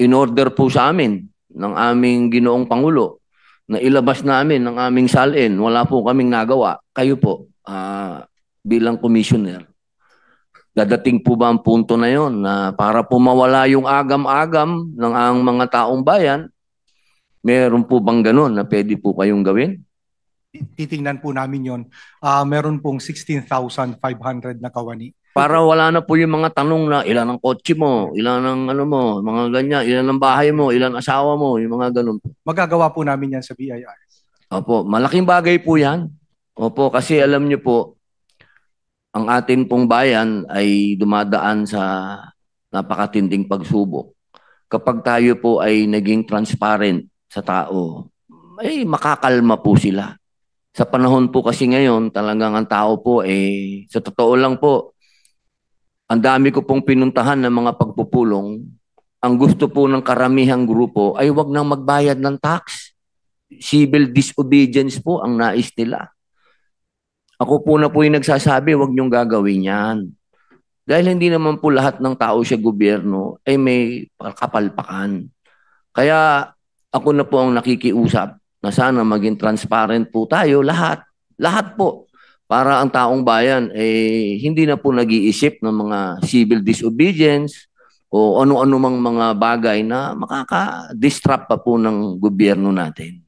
in-order po sa amin ng aming Ginoong Pangulo na ilabas namin ng aming salin. Wala po kaming nagawa. Kayo po, bilang commissioner, dadating po ba ang punto na yon na para po mawala yung agam-agam ng ang mga taong bayan, meron po bang ganun na pwede po kayong gawin? Titingnan po namin yon. Meron pong 16,500 na kawani. Para wala na po yung mga tanong na ilan ang kotse mo, ilan ang ano mo, mga ganyan, ilan ang bahay mo, ilan asawa mo, yung mga ganun po. Magagawa po namin yan sa BIR. Opo, malaking bagay po yan. Opo, kasi alam niyo po, ang atin pong bayan ay dumadaan sa napakatinding pagsubok. Kapag tayo po ay naging transparent sa tao, ay makakalma po sila. Sa panahon po kasi ngayon, talagang ang tao po sa totoo lang po, ang dami ko pong pinuntahan ng mga pagpupulong. Ang gusto po ng karamihang grupo ay wag nang magbayad ng tax. Civil disobedience po ang nais nila. Ako po na po yung nagsasabi, wag niyong gagawin yan. Dahil hindi naman po lahat ng tao sa gobyerno ay may kapalpakan. Kaya ako na po ang nakikiusap na sana maging transparent po tayo lahat. Lahat po. Para ang taong bayan hindi na po nag-iisip ng mga civil disobedience o ano-ano mang mga bagay na makaka-disrupt pa po ng gobyerno natin.